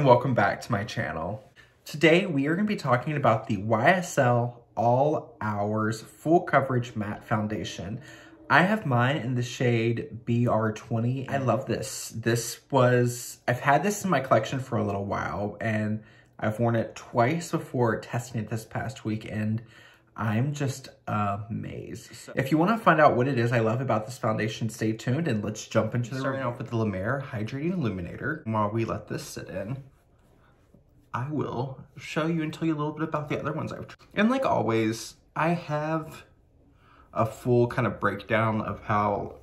welcome back to my channel. Today we are going to be talking about the YSL All Hours Full Coverage Matte Foundation. I have mine in the shade BR20. I love this. I've had this in my collection for a little while and I've worn it twice before testing it this past week and I'm just amazed. So if you want to find out what it is I love about this foundation, stay tuned and let's jump into the starting off with the Mer Hydrating Illuminator. While we let this sit in, I will show you and tell you a little bit about the other ones I've tried. And like always, I have a full kind of breakdown of how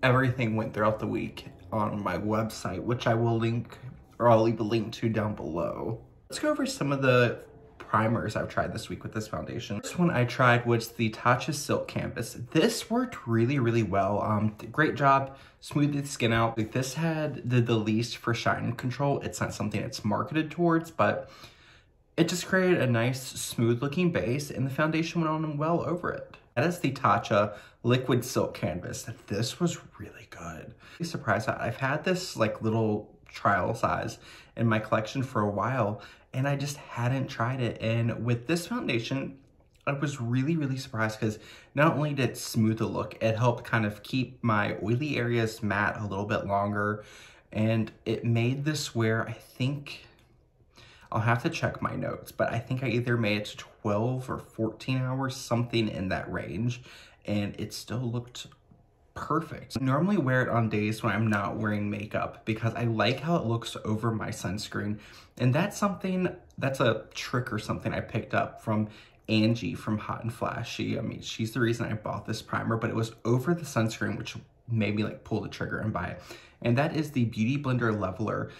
everything went throughout the week on my website, which I will link, or I'll leave a link to down below. Let's go over some of the primers I've tried this week with this foundation. This one I tried was the Tatcha Silk Canvas. This worked really, really well. Great job smoothing the skin out. Like this did the least for shine control. It's not something it's marketed towards, but it just created a nice smooth looking base and the foundation went on well over it. That is the Tatcha Liquid Silk Canvas. This was really good. I'm surprised that I've had this like little trial size in my collection for a while and I just hadn't tried it. And with this foundation, I was really, really surprised because not only did it smooth the look, it helped kind of keep my oily areas matte a little bit longer. And it made this wear, I think, I'll have to check my notes, but I think I either made it to 12 or 14 hours, something in that range. And it still looked perfect. I normally wear it on days when I'm not wearing makeup because I like how it looks over my sunscreen. And that's a trick or something I picked up from Angie from Hot and Flashy. I mean, she's the reason I bought this primer, but it was over the sunscreen, which made me like pull the trigger and buy it. And that is the Beauty Blender Leveler.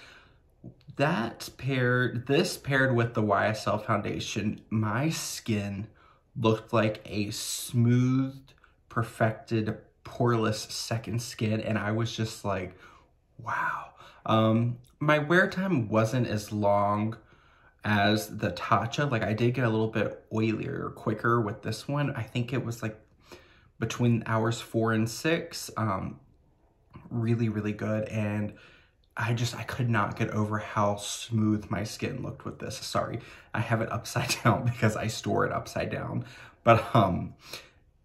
This paired with the YSL foundation, my skin looked like a smooth, perfected, poreless second skin, and I was just like, wow. My wear time wasn't as long as the Tatcha. Like I did get a little bit oilier quicker with this one. I think it was like between hours 4 and 6. Really, really good. And I could not get over how smooth my skin looked with this. Sorry, I have it upside down because I store it upside down. But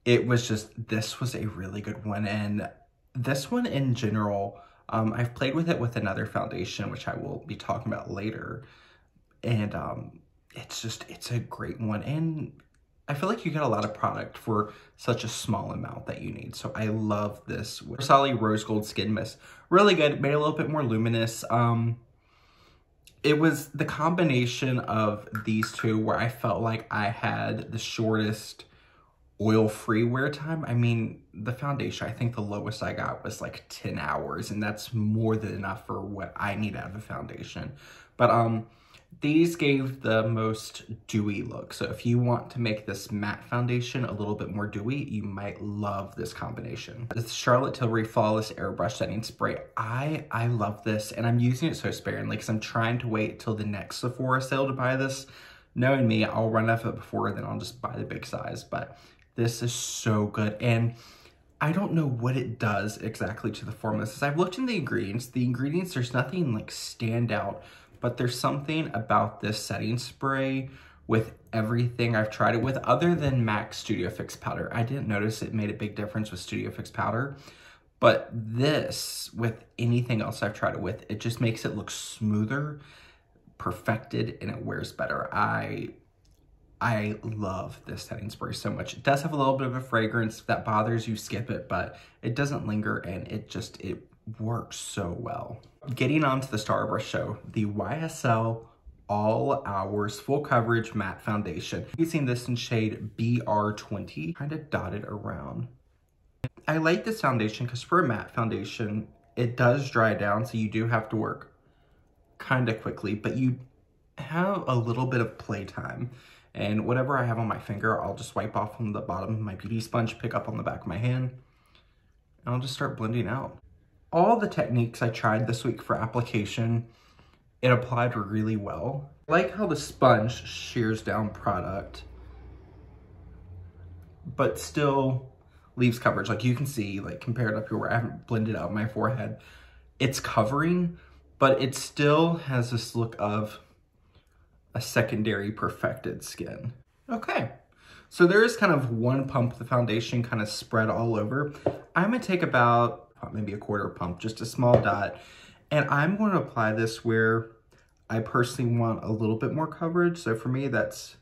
it was just, this was a really good one. And this one in general, I've played with it with another foundation, which I will be talking about later. And it's a great one. And I feel like you get a lot of product for such a small amount that you need. So I love this Roche-Posay Rose Gold Skin Mist. Really good, made it a little bit more luminous. It was the combination of these two where I felt like I had the shortest oil-free wear time. I mean, the foundation, I think the lowest I got was like 10 hours, and that's more than enough for what I need out of a foundation. But these gave the most dewy look. So if you want to make this matte foundation a little bit more dewy, you might love this combination. This Charlotte Tilbury Flawless Airbrush Setting Spray. I love this, and I'm using it so sparingly because I'm trying to wait till the next Sephora sale to buy this. Knowing me, I'll run out of it before, then I'll just buy the big size. But this is so good, and I don't know what it does exactly to the formula. As I've looked in the ingredients, there's nothing like stand out, but there's something about this setting spray with everything I've tried it with other than MAC Studio Fix powder. I didn't notice it made a big difference with Studio Fix powder, but this, with anything else I've tried it with, it just makes it look smoother, perfected, and it wears better. I love this setting spray so much. It does have a little bit of a fragrance. If that bothers you, skip it, but it doesn't linger and it works so well. Getting on to the star of our show, the YSL All Hours Full Coverage Matte Foundation. Using this in shade BR20, kind of dotted around. I like this foundation because for a matte foundation, it does dry down, so you do have to work kind of quickly, but you have a little bit of playtime. And whatever I have on my finger, I'll just wipe off on the bottom of my beauty sponge, pick up on the back of my hand, and I'll just start blending out. All the techniques I tried this week for application, it applied really well. I like how the sponge shears down product, but still leaves coverage. Like you can see, like compared up here where I haven't blended out my forehead, it's covering, but it still has this look of a secondary perfected skin. Okay, so there is kind of one pump of the foundation kind of spread all over. I'm gonna take about maybe a quarter pump, just a small dot, and I'm going to apply this where I personally want a little bit more coverage. So for me, that's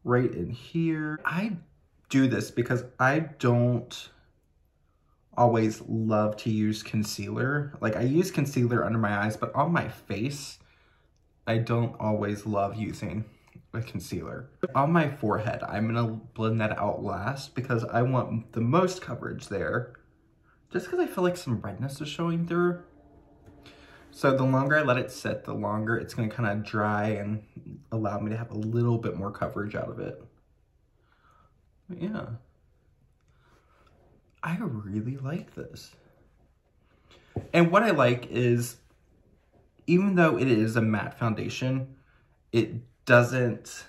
right in here. I do this because I don't always love to use concealer. Like, I use concealer under my eyes, but on my face, I don't always love using a concealer. On my forehead, I'm gonna blend that out last because I want the most coverage there, just because I feel like some redness is showing through. So the longer I let it sit, the longer it's gonna kind of dry and allow me to have a little bit more coverage out of it. But yeah, I really like this. And what I like is, even though it is a matte foundation, it doesn't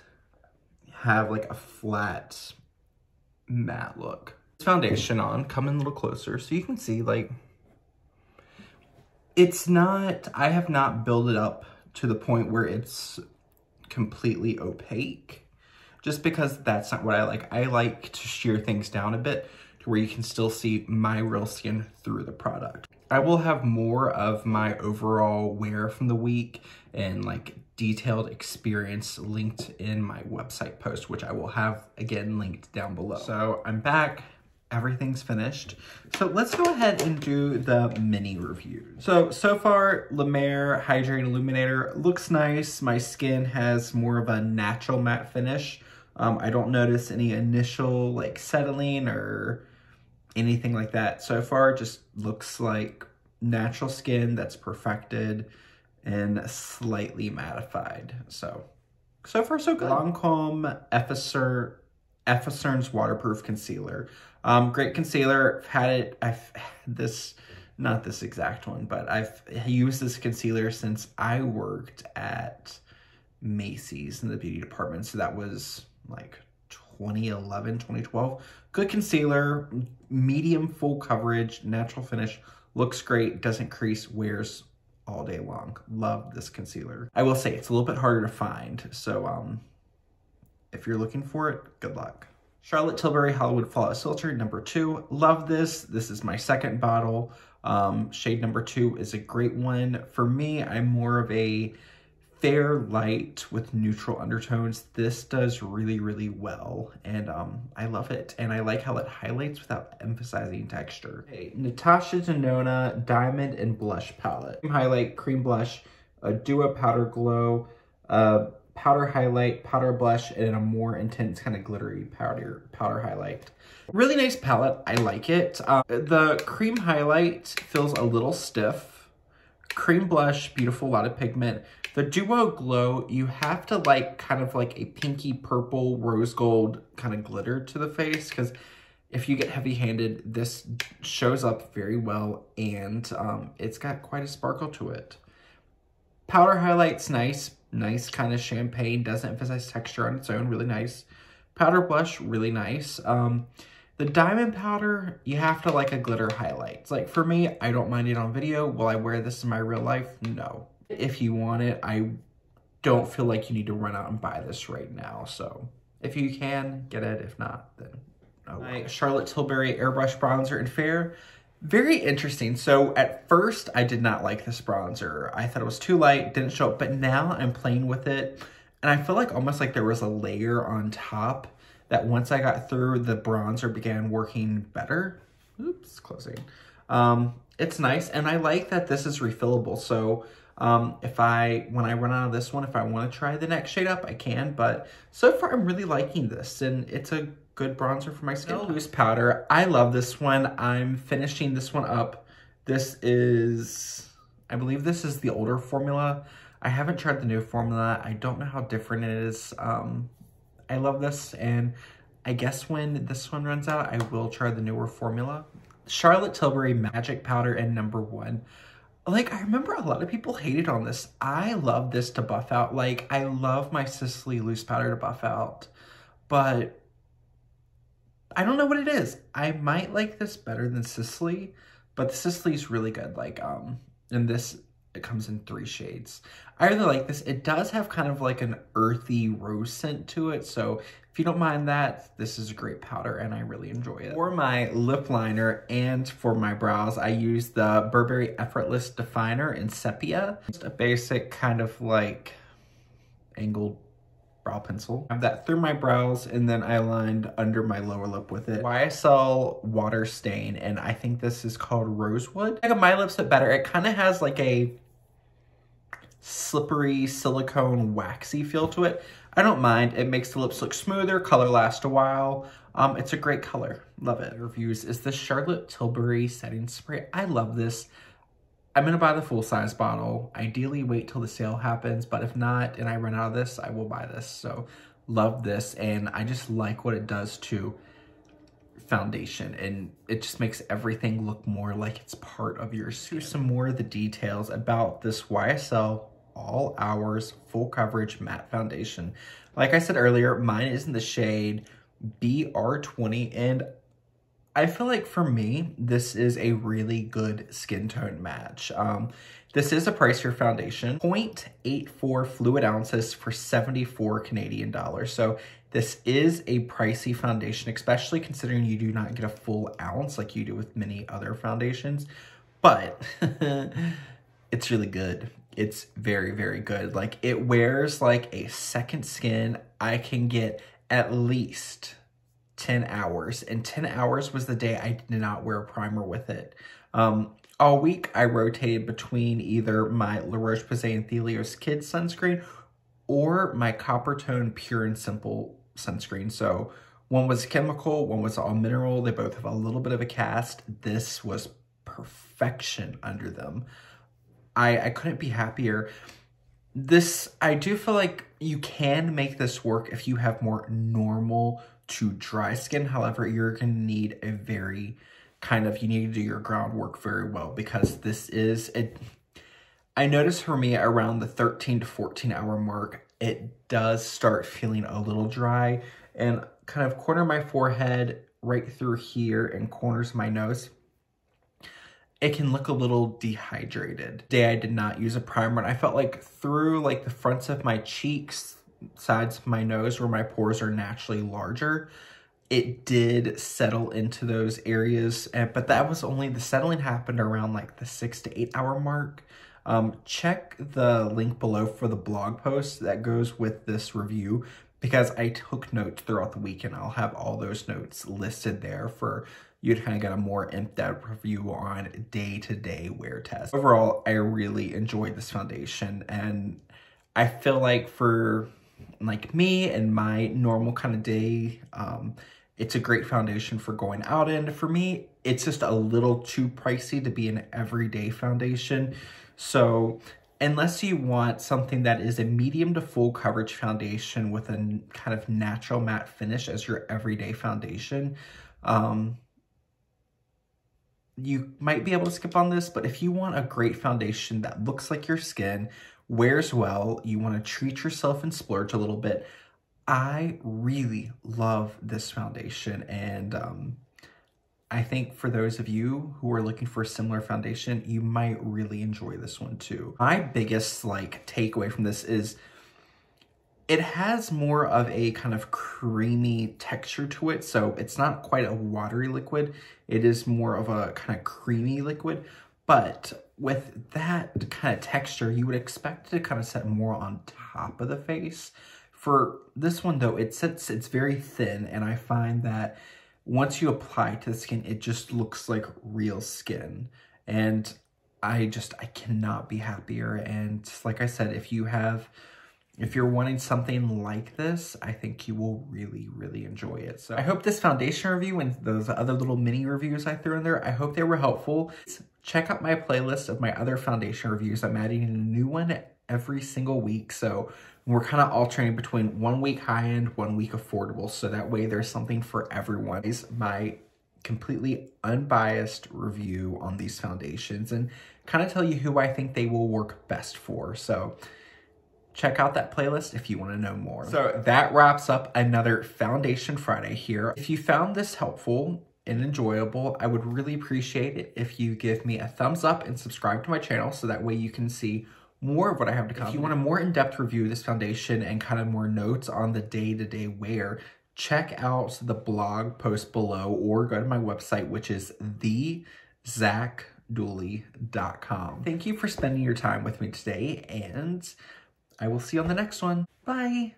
have like a flat matte look. This foundation on, come in a little closer so you can see, like, it's not, I have not built it up to the point where it's completely opaque, just because that's not what I like. I like to sheer things down a bit to where you can still see my real skin through the product. I will have more of my overall wear from the week and like detailed experience linked in my website post, which I will have again linked down below. So I'm back, everything's finished. So let's go ahead and do the mini review. So far, Lemare Hydrating Illuminator looks nice. My skin has more of a natural matte finish. I don't notice any initial like settling or anything like that. So far, it just looks like natural skin that's perfected and slightly mattified. So far so good. Lancome Effacern's Waterproof Concealer. Great concealer. I've had this, not this exact one, but I've used this concealer since I worked at Macy's in the beauty department. So that was like 2011, 2012. Good concealer, medium full coverage, natural finish, looks great, doesn't crease, wears all day long. Love this concealer. I will say it's a little bit harder to find, so if you're looking for it, good luck. Charlotte Tilbury Hollywood Flawless Filter, number 2. Love this. This is my second bottle. Shade number 2 is a great one. For me, I'm more of a fair light with neutral undertones. This does really, really well, and I love it. And I like how it highlights without emphasizing texture. Okay, Natasha Denona Diamond and Blush Palette. Highlight, cream blush, a duo powder glow, powder highlight, powder blush, and a more intense kind of glittery powder highlight. Really nice palette. I like it. The cream highlight feels a little stiff. Cream blush, beautiful, a lot of pigment. The duo glow, you have to like kind of like a pinky purple rose gold kind of glitter to the face, because if you get heavy-handed, this shows up very well, and it's got quite a sparkle to it. Powder highlight's nice kind of champagne, doesn't emphasize texture on its own, really nice. Powder blush, really nice. The diamond powder, you have to like a glitter highlight. Like for me, I don't mind it on video. Will I wear this in my real life? No. If you want it, I don't feel like you need to run out and buy this right now. So if you can, get it. If not, then oh well. Charlotte Tilbury Airbrush Bronzer in Fair. Very interesting. So at first, I did not like this bronzer. I thought it was too light, didn't show up, but now I'm playing with it, and I feel like almost like there was a layer on top that once I got through, the bronzer began working better. Oops, closing. It's nice, and I like that this is refillable. So when I run out of this one, if I want to try the next shade up, I can, but so far I'm really liking this, and it's a good bronzer for my skin. Loose powder. I love this one. I'm finishing this one up. This is, I believe this is the older formula. I haven't tried the new formula. I don't know how different it is. I love this, and I guess when this one runs out, I will try the newer formula. Charlotte Tilbury Magic Powder in number 1. Like, I remember a lot of people hated on this. I love this to buff out. Like, I love my Sicily loose powder to buff out, but I don't know what it is. I might like this better than Sicily, but the Sicily is really good. Like, and this It comes in 3 shades. I really like this. It does have kind of like an earthy rose scent to it. So if you don't mind that, this is a great powder and I really enjoy it. For my lip liner and for my brows, I use the Burberry Effortless Definer in Sepia. Just a basic kind of like angled brow pencil. I have that through my brows and then I lined under my lower lip with it. YSL Water Stain, and I think this is called Rosewood. I got my lips a bit better. It kind of has like a slippery silicone waxy feel to it. I don't mind. It makes the lips look smoother, color last a while. It's a great color. Love it. Reviews is the Charlotte Tilbury setting spray. I love this. I'm gonna buy the full size bottle. Ideally wait till the sale happens, but if not and I run out of this, I will buy this. So love this, and I just like what it does to foundation, and it just makes everything look more like it's part of your skin. Here's some more of the details about this YSL All Hours Full Coverage Matte Foundation. Like I said earlier, mine is in the shade BR20, and I feel like for me, this is a really good skin tone match. This is a pricier foundation, 0.84 fluid ounces for 74 Canadian dollars. So this is a pricey foundation, especially considering you do not get a full ounce like you do with many other foundations, but it's really good. It's very, very good. Like, it wears like a second skin. I can get at least 10 hours, and 10 hours was the day I did not wear a primer with it. All week I rotated between either my La Roche-Posay Anthelios Kids sunscreen or my Coppertone Pure and Simple sunscreen. So one was chemical, one was all mineral. They both have a little bit of a cast. This was perfection under them. I couldn't be happier. This, I do feel like you can make this work if you have more normal to dry skin. However, you're gonna need a very you need to do your groundwork very well, because this is it. I noticed for me around the 13 to 14 hour mark, it does start feeling a little dry, and kind of corner my forehead right through here and corners of my nose, it can look a little dehydrated. Today I did not use a primer, and I felt like through like the fronts of my cheeks, sides of my nose where my pores are naturally larger, it did settle into those areas, but that was only, the settling happened around like the 6 to 8 hour mark. Check the link below for the blog post that goes with this review, because I took notes throughout the week and I'll have all those notes listed there for you to kind of get a more in-depth review on day-to-day wear test. Overall, I really enjoyed this foundation, and I feel like for like me and my normal kind of day, it's a great foundation for going out in. For me, it's just a little too pricey to be an everyday foundation. So unless you want something that is a medium to full coverage foundation with a kind of natural matte finish as your everyday foundation, you might be able to skip on this. But if you want a great foundation that looks like your skin, wears well, you want to treat yourself and splurge a little bit, I really love this foundation. And I think for those of you who are looking for a similar foundation, you might really enjoy this one too. My biggest like takeaway from this is it has more of a kind of creamy texture to it. So it's not quite a watery liquid. It is more of a kind of creamy liquid, but with that kind of texture, you would expect it to kind of set more on top of the face. For this one though, it's very thin, and I find that once you apply it to the skin, it just looks like real skin. And I cannot be happier. And like I said, if you're wanting something like this, I think you will really, really enjoy it. So I hope this foundation review and those other little mini reviews I threw in there, I hope they were helpful. Check out my playlist of my other foundation reviews. I'm adding a new one every single week. So we're kind of alternating between 1 week high-end, 1 week affordable. So that way there's something for everyone. It's my completely unbiased review on these foundations and kind of tell you who I think they will work best for. So check out that playlist if you want to know more. So that wraps up another Foundation Friday here. If you found this helpful, and enjoyable. I would really appreciate it if you give me a thumbs up and subscribe to my channel so that way you can see more of what I have to come. If you want a more in-depth review of this foundation and kind of more notes on the day-to-day wear, check out the blog post below or go to my website, which is thezackdooley.com. Thank you for spending your time with me today, and I will see you on the next one. Bye.